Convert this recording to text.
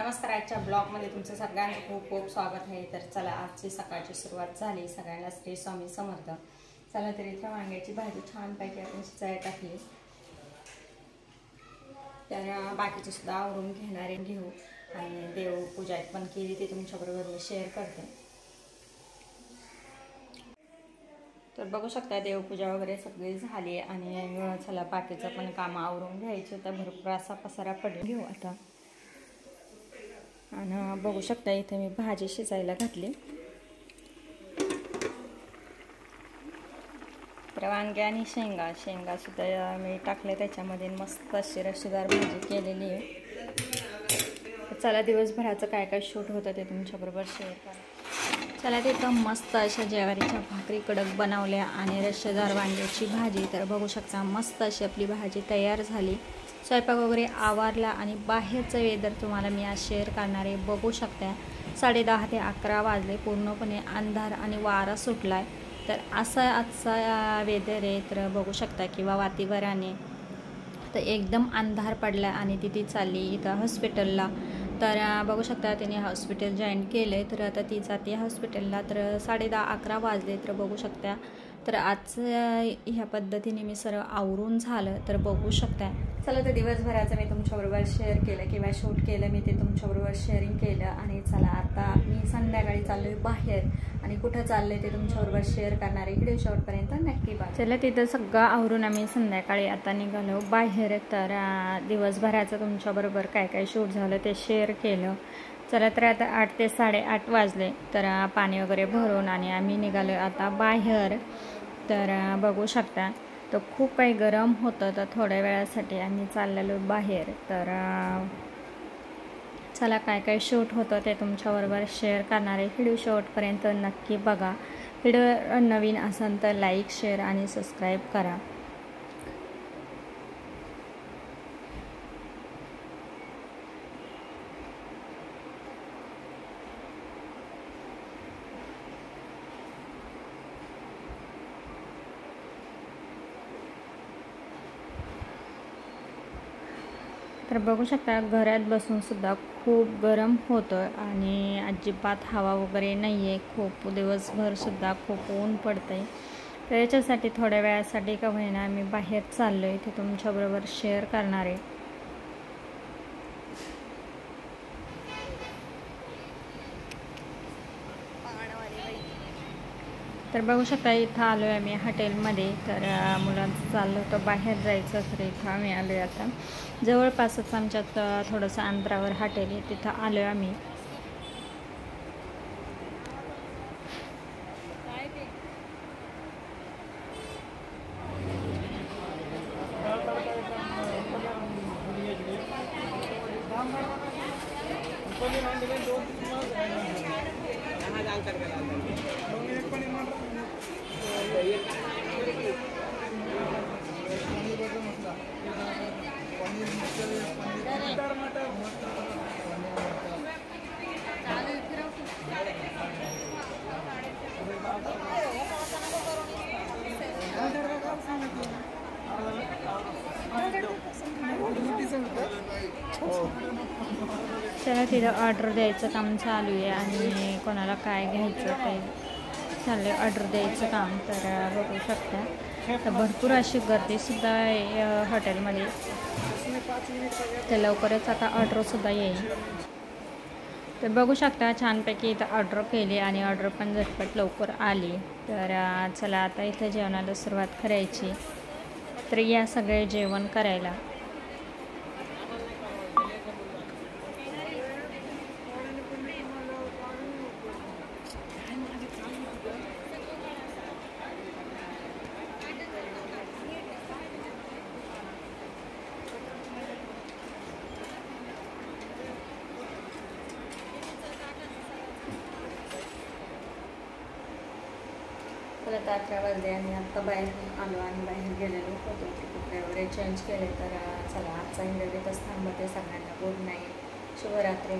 नमस्कार, आजच्या ब्लॉगमध्ये तुमचं सगळ्यांचं खूप खूप स्वागत आहे। तर चला, आजची सकाळची सुरुवात झाली। सगळ्यांना श्री स्वामी समर्थ। चला तर इथे वांग्याची भाजी छानपैकी आपण शिजायला टाकली। तर बाकीचे सुद्धा आवरून घेऊ आणि देवपूजा पण केली, ते तुमच्याबरोबर मी शेअर करते। तर बघू शकता देवपूजा वगैरे सगळी झाली आणि चला बाकीचं पण काम आवरून घ्यायचं। तर भरपूर असा पसारा पडला, घेऊ आता। आणि बघू शकता इथे मी भाजी शिजायला घातली। तर वांगे आणि शेंगा सुद्धा मी टाकले त्याच्यामध्ये। मस्त अशी रशीदार भाजी केलेली आहे। चला दिवसभराचं काय काय शूट होतं ते तुमच्याबरोबर शेअर करा। चला ते एकदम मस्त अशा ज्वारीच्या भाकरी कडक बनवल्या आणि रशीदार वांग्याची भाजी। तर बघू शकता मस्त अशी आपली भाजी तयार झाली। स्वयंपाक वगैरे आवरला आणि बाहेरचं वेदर तुम्हाला मी आज शेअर करणार आहे। बघू शकता 10:30 ते 11 वाजले, पूर्णपणे अंधार आणि वारा सुटलाय। तर असा आजचा वेदर आहे। तर बघू शकता किंवा वातावरणाने तर एकदम अंधार पडला आणि ती चालली इथं हॉस्पिटलला। तर बघू शकता तिने हॉस्पिटल जॉईन केले। तर आता ती जाते हॉस्पिटलला। तर 10:30-11 वाजले। तर बघू शकता तर आज ह्या पद्धतीने मी सर्व आवरून झालं। तर बघू शकता चला तर दिवसभराचं मी तुमच्याबरोबर शेअर केलं किंवा शूट केलं, मी ते तुमच्याबरोबर शेअरिंग केलं। आणि चला आता मी संध्याकाळी चाललोय बाहेर आणि कुठं चाललंय ते तुमच्याबरोबर शेअर करणार आहे। व्हिडिओ शेवटपर्यंत नक्की बघा। चला तिथं सगळं आवरून आम्ही संध्याकाळी आता निघालो बाहेर। तर दिवसभराचं तुमच्याबरोबर काय काय शूट झालं ते शेअर केलं। चला तर आता 8 ते 8:30 वाजले। तर पाणी वगैरे भरून आणि आम्ही निघालो आता बाहेर। तर बघू शकता तर खूप काही गरम होतं, तर थोड्या वेळासाठी आम्ही चाललेलो बाहेर। तर चला काय काय शूट होतं ते तुमच्याबरोबर शेअर करणार आहे। व्हिडिओ शेवटपर्यंत नक्की बघा। व्हिडिओ नवीन असेल तर लाईक, शेअर आणि सबस्क्राईब करा। तर बघू शकता घरात बसून सुद्धा खूप गरम होतं आणि अजिबात हवा वगैरे नाही आहे। खूप दिवसभर सुद्धा खूप ऊन पडतंय। तर याच्यासाठी थोड्या वेळासाठी का होईना आम्ही बाहेर चाललो आहे, ते तुमच्याबरोबर शेअर करणार आहे। तर बघू शकता इथं आलो आहे आम्ही हॉटेलमध्ये। तर मुलांचं चाललं होतं बाहेर जायचं, तर इथं आम्ही आलो आहे आता। जवळपासच आमच्यात थोडंसं अंतरावर हॉटेल आहे, तिथं आलो आहे आम्ही। चला तिथं ऑर्डर द्यायचं काम चालू आहे आणि कोणाला काय घ्यायचं ते चाललं आहे ऑर्डर द्यायचं काम। तर बघू शकता तर भरपूर अशी गर्दीसुद्धा आहे हॉटेलमध्ये। तर लवकरच आता ऑर्डरसुद्धा येईल। तर बघू शकता छानपैकी इथं ऑर्डर केली आणि ऑर्डर पण झटपट लवकर आली। तर चला आता इथं जेवणाला सुरुवात करायची। तर या सगळे जेवण करायला। तर आता 11 वाजले आणि आत्ता बाहेर आलो आणि बाहेर गेलेलो होतो, कपडे वगैरे चेंज केले। तर चला आजचा व्हिडिओ इथंच थांबवते। सगळ्यांना गुड नाईट, शुभरात्री।